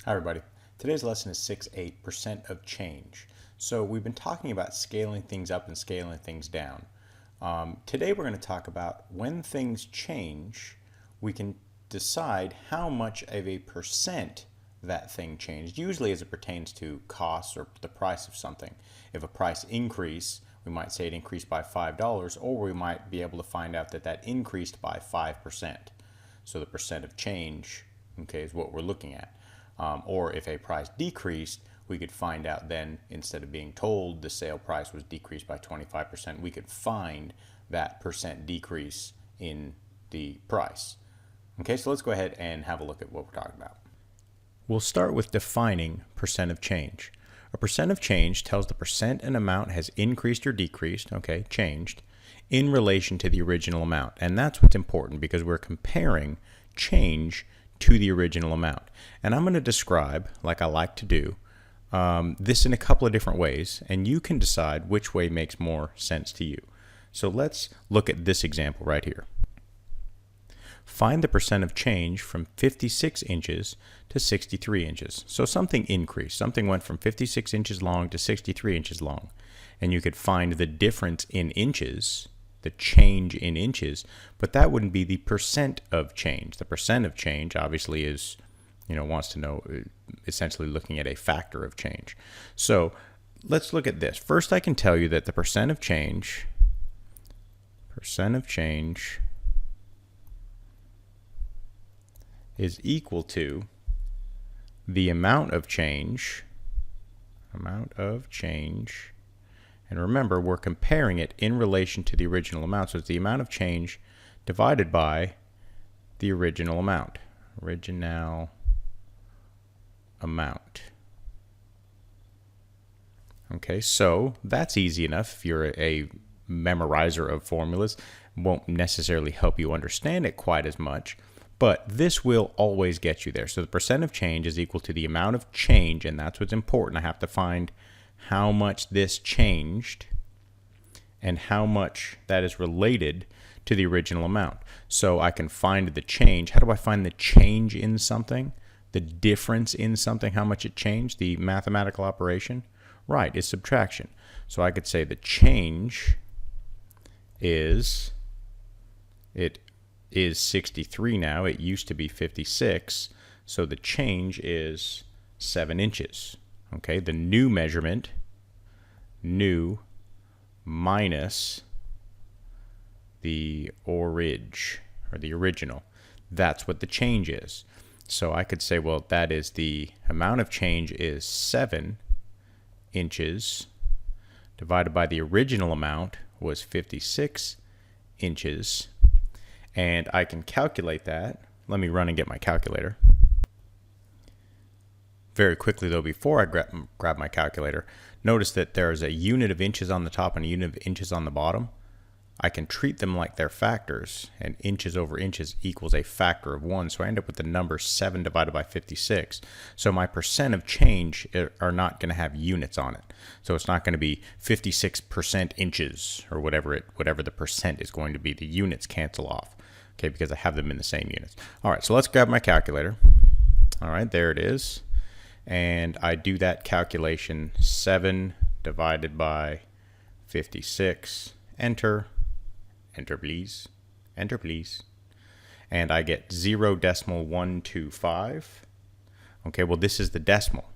Hi everybody. Today's lesson is 6.8% of change. So we've been talking about scaling things up and scaling things down. Today we're going to talk about when things change, we can decide how much of a percent that thing changed, usually as it pertains to costs or the price of something. If a price increase, we might say it increased by $5, or we might be able to find out that that increased by 5%. So the percent of change, okay, is what we're looking at. Or if a price decreased, we could find out then, instead of being told the sale price was decreased by 25%, we could find that percent decrease in the price. Okay, so let's go ahead and have a look at what we're talking about. We'll start with defining percent of change. A percent of change tells the percent an amount has increased or decreased, okay, changed, in relation to the original amount. And that's what's important because we're comparing change to the original amount. And I'm going to describe, like I like to do, this in a couple of different ways, and you can decide which way makes more sense to you. So let's look at this example right here. Find the percent of change from 56 inches to 63 inches. So something increased. Something went from 56 inches long to 63 inches long. And you could find the difference in inches, the change in inches, but that wouldn't be the percent of change. The percent of change obviously is, wants to know, essentially looking at a factor of change. So let's look at this. First, I can tell you that the percent of change is equal to the amount of change, and remember, we're comparing it in relation to the original amount. So it's the amount of change divided by the original amount. Okay, so that's easy enough. If you're a memorizer of formulas, won't necessarily help you understand it quite as much, but this will always get you there. So the percent of change is equal to the amount of change, and that's what's important. I have to find how much this changed and how much that is related to the original amount. So I can find the change. How do I find the change in something? The difference in something, how much it changed, the mathematical operation? Right, is subtraction. So I could say the change is 63 now. It used to be 56. So the change is 7 inches. Okay, the new measurement, new minus the original. That's what the change is. So I could say, well, that is the amount of change is 7 inches divided by the original amount was 56 inches. And I can calculate that. Let me run and get my calculator. Very quickly though, before I grab my calculator, notice that there's a unit of inches on the top and a unit of inches on the bottom. I can treat them like they're factors, and inches over inches equals a factor of 1. So I end up with the number 7 divided by 56. So my percent of change are not going to have units on it. So it's not going to be 56% inches or whatever the percent is going to be. The units cancel off, okay, because I have them in the same units. All right, so let's grab my calculator. All right, there it is. And I do that calculation, 7 divided by 56, enter please, and I get 0.125. Okay, well this is the decimal,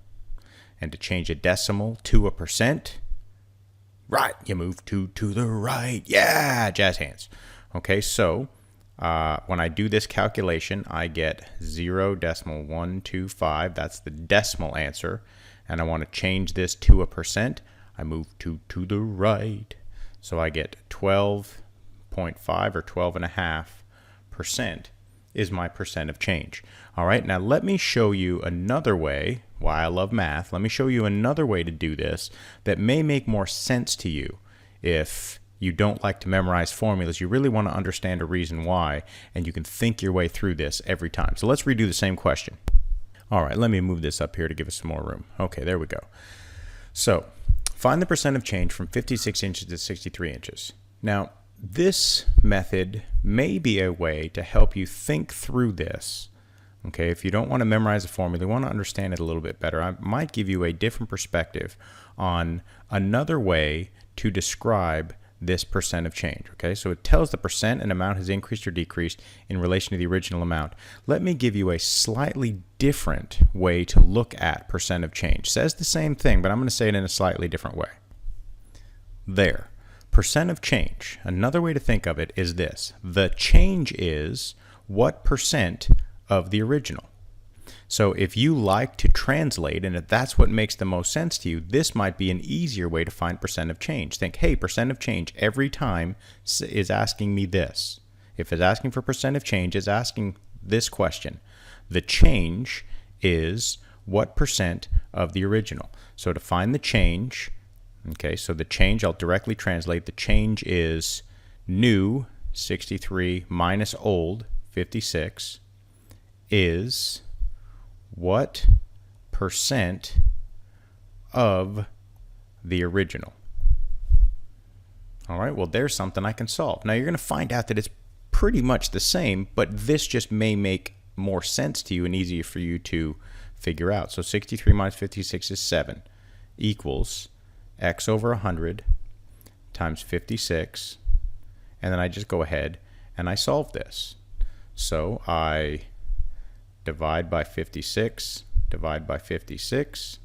and to change a decimal to a percent, right, you move 2 to the right, yeah, jazz hands. Okay, so when I do this calculation, I get 0.125. That's the decimal answer. And I want to change this to a percent. I move 2 to the right. So I get 12.5 or 12.5% is my percent of change. All right, now let me show you another way. Why I love math. Let me show you another way to do this that may make more sense to you if you don't like to memorize formulas. You really want to understand a reason why, and you can think your way through this every time. So let's redo the same question. All right, let me move this up here to give us some more room. Okay, there we go. So find the percent of change from 56 inches to 63 inches. Now, this method may be a way to help you think through this Okay, if you don't want to memorize the formula, you want to understand it a little bit better, I might give you a different perspective on another way to describe this percent of change. Okay, so it tells the percent an amount has increased or decreased in relation to the original amount. Let me give you a slightly different way to look at percent of change. It says the same thing, but I'm going to say it in a slightly different way. There. Percent of change. Another way to think of it is this. The change is what percent of the original. So if you like to translate, and if that's what makes the most sense to you, this might be an easier way to find percent of change. Think, hey, percent of change every time is asking me this. If it's asking for percent of change, it's asking this question. The change is what percent of the original. So to find the change, okay, so the change, I'll directly translate. The change is new, 63, minus old, 56, is what percent of the original. All right, well, there's something I can solve. Now, you're going to find out that it's pretty much the same, but this just may make more sense to you and easier for you to figure out. So 63 minus 56 is 7 equals x over 100 times 56, and then I just go ahead and I solve this. So I divide by 56, divide by 56,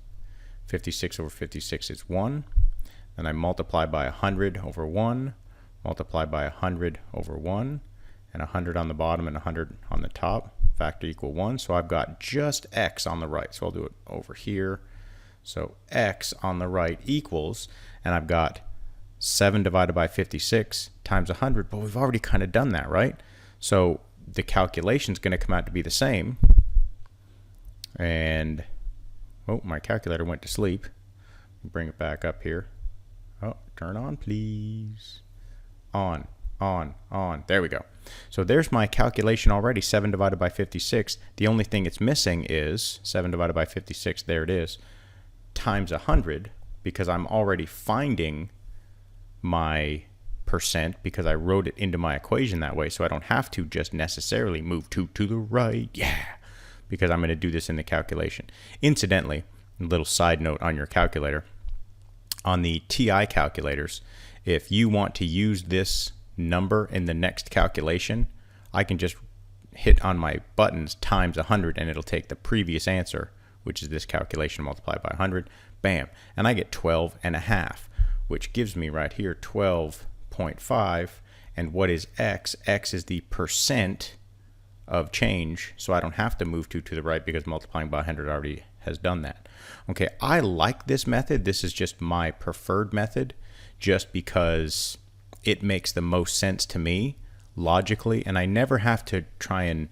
56 over 56 is 1, then I multiply by 100 over 1, multiply by 100 over 1, and 100 on the bottom and 100 on the top, factor equal 1, so I've got just x on the right, so I'll do it over here. So x on the right equals, and I've got 7 divided by 56 times 100, but we've already kind of done that, right? So the calculation is going to come out to be the same. And, oh, my calculator went to sleep. Bring it back up here. Oh, turn on, please. On. There we go. So there's my calculation already, 7 divided by 56. The only thing it's missing is 7 divided by 56, there it is, times 100, because I'm already finding my percent because I wrote it into my equation that way, so I don't have to just necessarily move to the right, because I'm going to do this in the calculation. Incidentally, a little side note on your calculator, on the TI calculators, if you want to use this number in the next calculation, I can just hit on my buttons times 100 and it'll take the previous answer, which is this calculation multiplied by 100, bam, and I get 12.5, which gives me right here 12.5, and what is x? X is the percent of change, so I don't have to move to the right because multiplying by 100 already has done that. Okay, I like this method. This is just my preferred method just because it makes the most sense to me logically, and I never have to try and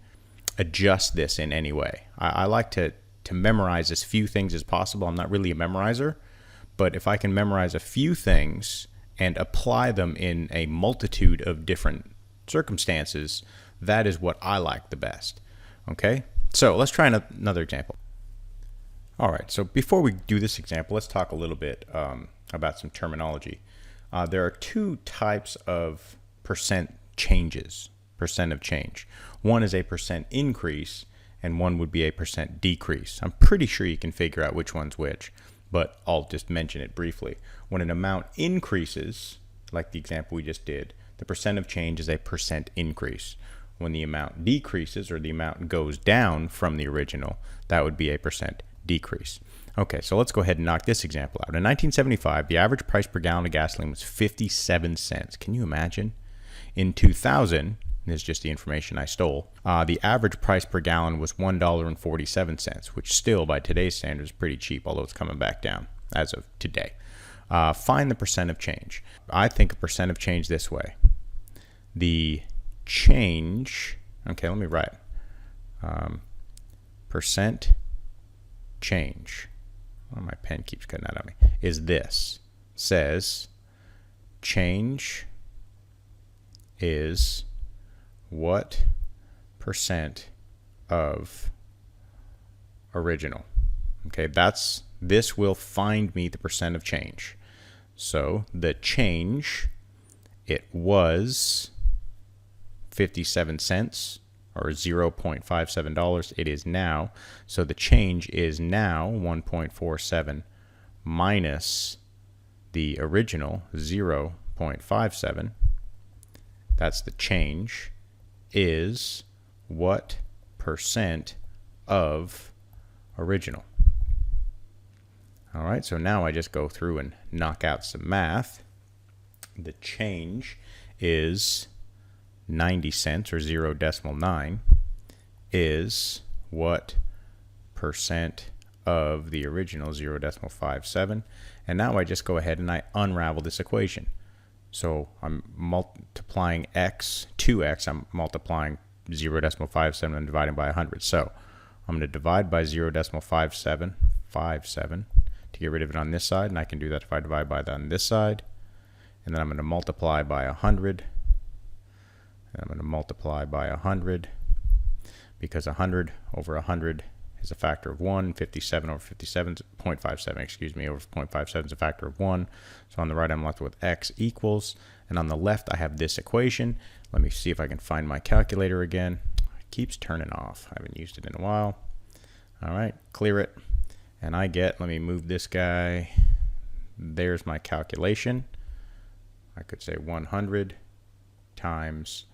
adjust this in any way. I like to memorize as few things as possible. I'm not really a memorizer, but if I can memorize a few things and apply them in a multitude of different circumstances, that is what I like the best. Okay, so let's try another example. All right, so before we do this example, let's talk a little bit about some terminology. There are two types of percent changes, percent of change. One is a percent increase, and one would be a percent decrease. I'm pretty sure you can figure out which one's which, but I'll just mention it briefly. When an amount increases, like the example we just did, the percent of change is a percent increase. When the amount decreases, or the amount goes down from the original, that would be a percent decrease. Okay, so let's go ahead and knock this example out. In 1975, the average price per gallon of gasoline was 57 cents. Can you imagine? In 2000, this is just the information I stole, the average price per gallon was $1.47, which still, by today's standards, is pretty cheap, although it's coming back down as of today. Find the percent of change. I think a percent of change this way. The change, okay, let me write. Percent change. Oh, my pen keeps cutting out on me. Is this. Says change is what percent of original. Okay, this will find me the percent of change. So the change, it was 57 cents or $0.57. It is now. So the change is now 1.47 minus the original 0.57. That's the change, is what percent of original. All right, so now I just go through and knock out some math. The change is 90 cents, or 0.9, is what percent of the original, 0.57. And now I just go ahead and I unravel this equation. So I'm multiplying x, 2x, I'm multiplying 0.57 and dividing by 100. So I'm going to divide by 0.57 to get rid of it on this side, and I can do that if I divide by that on this side. And then I'm going to multiply by 100. And I'm going to multiply by 100 because 100 over 100 is a factor of 1. 57 over 57, 0.57, excuse me, over 0.57 is a factor of 1. So on the right, I'm left with x equals. And on the left, I have this equation. Let me see if I can find my calculator again. It keeps turning off. I haven't used it in a while. All right, clear it. And I get, let me move this guy. There's my calculation. I could say 100 times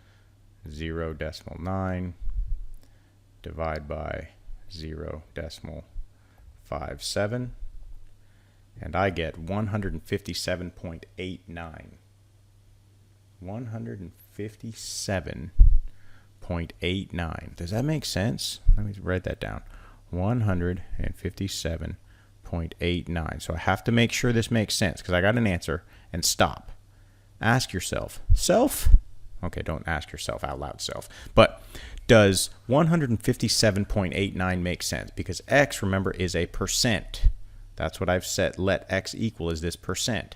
0.9 divide by 0.57, and I get 157.89. 157.89. Does that make sense? Let me write that down. 157.89. So I have to make sure this makes sense because I got an answer, and stop. Ask yourself, self? Okay, don't ask yourself out loud, self. But does 157.89 make sense? Because x, remember, is a percent. That's what I've set. Let x equal is this percent.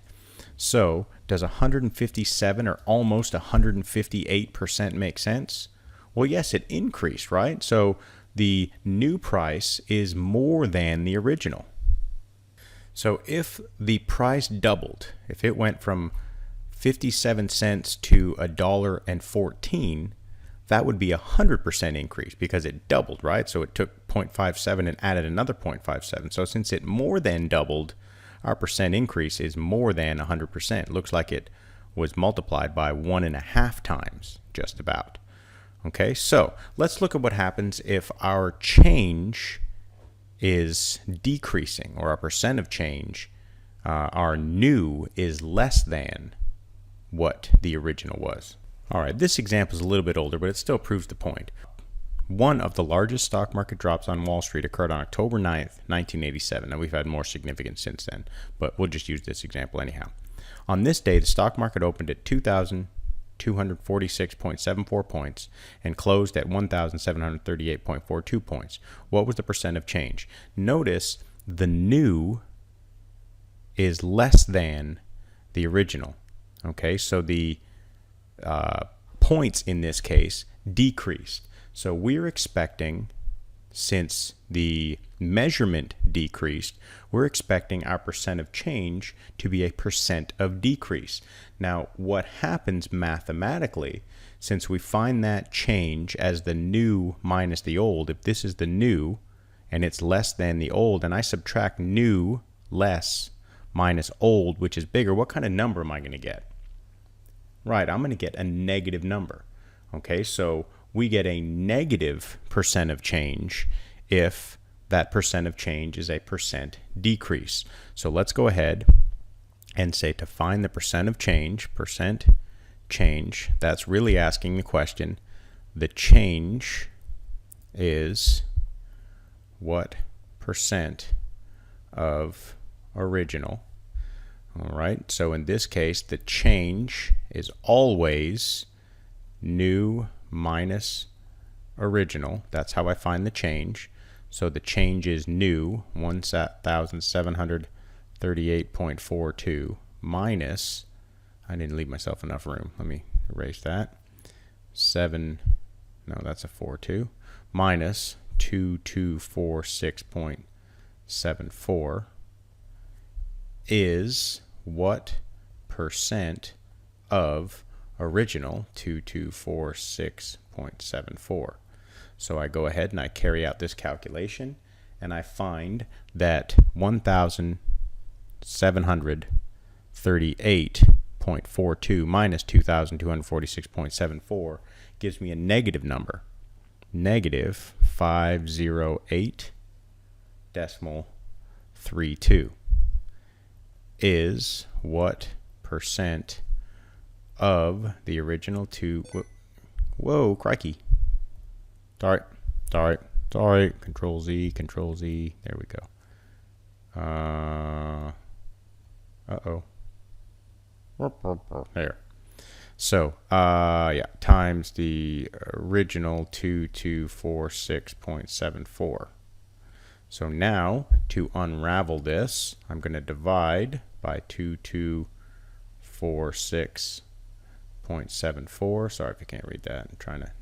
So does 157 or almost 158% make sense? Well, yes, it increased, right? So the new price is more than the original. So if the price doubled, if it went from 57 cents to $1.14, that would be a 100% increase because it doubled, right? So it took 0.57 and added another 0.57. So since it more than doubled, our percent increase is more than 100%. It looks like it was multiplied by 1.5 times, just about. Okay, so let's look at what happens if our change is decreasing, or our percent of change, our new is less than what the original was. All right, this example is a little bit older, but it still proves the point. One of the largest stock market drops on Wall Street occurred on October 9th, 1987. Now, we've had more significant since then, but we'll just use this example anyhow. On this day, the stock market opened at 2,246.74 points and closed at 1,738.42 points. What was the percent of change? Notice the new is less than the original. Okay, so the points in this case decreased. So we're expecting, since the measurement decreased, we're expecting our percent of change to be a percent of decrease. Now, what happens mathematically, since we find that change as the new minus the old, if this is the new and it's less than the old, and I subtract new less minus old, which is bigger, what kind of number am I going to get? Right, I'm going to get a negative number. Okay, so we get a negative percent of change if that percent of change is a percent decrease. So let's go ahead and say, to find the percent of change, that's really asking the question, the change is what percent of original. All right, so in this case, the change is always new minus original. That's how I find the change. So the change is new, 1,738.42 minus, I didn't leave myself enough room. Let me erase that. 7, no, that's a 42, minus 2246.74 is what percent of original 2246.74. So I go ahead and I carry out this calculation, and I find that 1,738.42 minus 2,246.74 gives me a negative number. Negative 508.32 is what percent of the original two. Whoa, crikey. Sorry. Control Z. There we go. There. So, yeah, times the original 2246.74. So now, to unravel this, I'm going to divide by 2246.74. Sorry if you can't read that. I'm trying to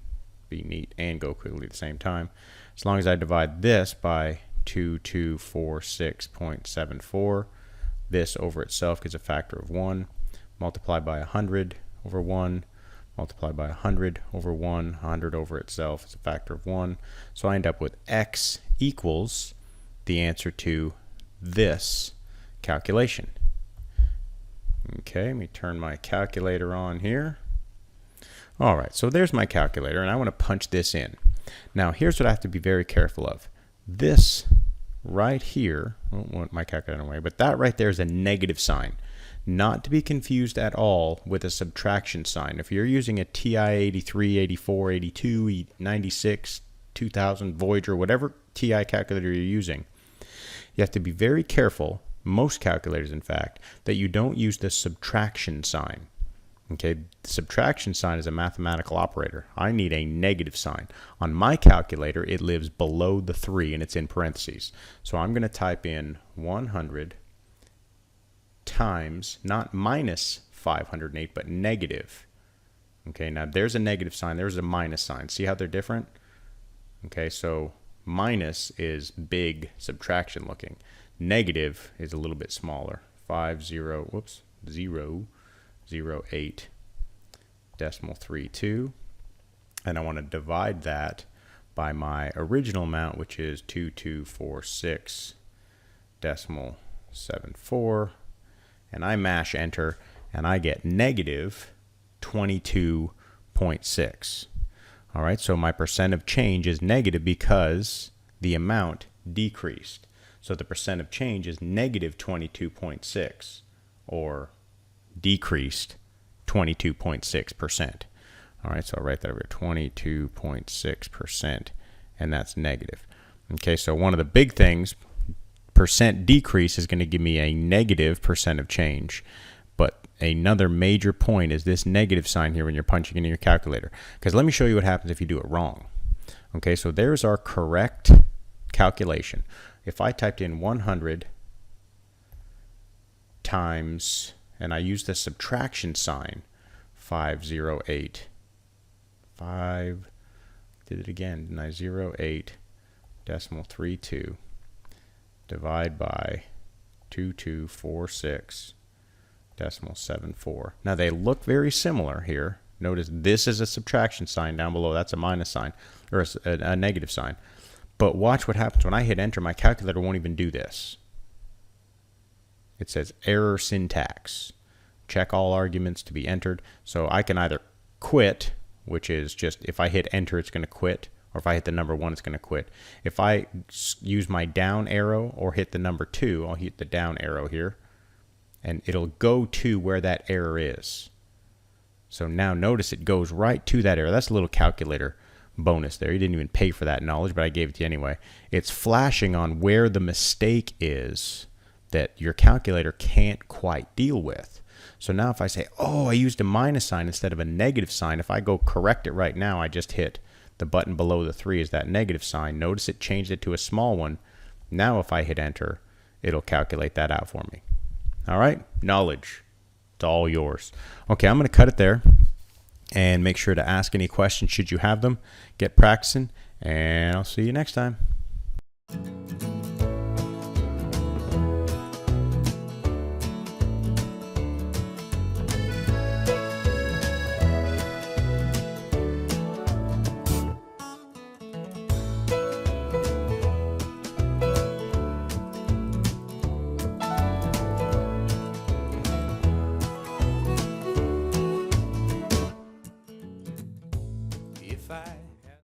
be neat and go quickly at the same time. As long as I divide this by 2246.74, this over itself gives a factor of 1. Multiply by 100 over 1. Multiply by 100 over 1. 100 over itself is a factor of 1. So I end up with x equals the answer to this calculation. Okay, let me turn my calculator on here. All right, so there's my calculator, and I want to punch this in. Now, here's what I have to be very careful of. This right here, I don't want my calculator away, but that right there is a negative sign. Not to be confused at all with a subtraction sign. If you're using a TI 83, 84, 82, 96, 2000, Voyager, whatever TI calculator you're using, you have to be very careful, most calculators in fact, that you don't use the subtraction sign. Okay, the subtraction sign is a mathematical operator. I need a negative sign. On my calculator, it lives below the 3 and it's in parentheses. So I'm going to type in 100 times, not minus 508, but negative. Okay, now there's a negative sign, there's a minus sign. See how they're different? Okay, so minus is big subtraction looking. Negative is a little bit smaller. 0.0832, and I want to divide that by my original amount, which is 2246.74, and I mash enter, and I get negative 22.6. All right, so my percent of change is negative because the amount decreased. So the percent of change is negative 22.6, or decreased 22.6%. All right, so I'll write that over 22.6%, and that's negative. Okay, so one of the big things, percent decrease is going to give me a negative percent of change. But another major point is this negative sign here when you're punching into your calculator. Because let me show you what happens if you do it wrong. Okay, so there's our correct calculation. If I typed in 100 times, and I use the subtraction sign, 508. 5, did it again, didn't I? 08.32 divide by 2246.74. Now they look very similar here. Notice this is a subtraction sign down below. That's a minus sign, or a negative sign. But watch what happens when I hit enter. My calculator won't even do this. It says error syntax. Check all arguments to be entered. So I can either quit, which is just if I hit enter, it's going to quit. Or if I hit the number 1, it's going to quit. If I use my down arrow or hit the number 2, I'll hit the down arrow here, and it'll go to where that error is. So now notice it goes right to that error. That's a little calculator bonus there. You didn't even pay for that knowledge, but I gave it to you anyway. It's flashing on where the mistake is that your calculator can't quite deal with. So now if I say, oh, I used a minus sign instead of a negative sign, if I go correct it right now, I just hit the button below the 3 is that negative sign. Notice it changed it to a small one. Now if I hit enter, it'll calculate that out for me. All right, knowledge. It's all yours. Okay, I'm going to cut it there and make sure to ask any questions should you have them. Get practicing, and I'll see you next time.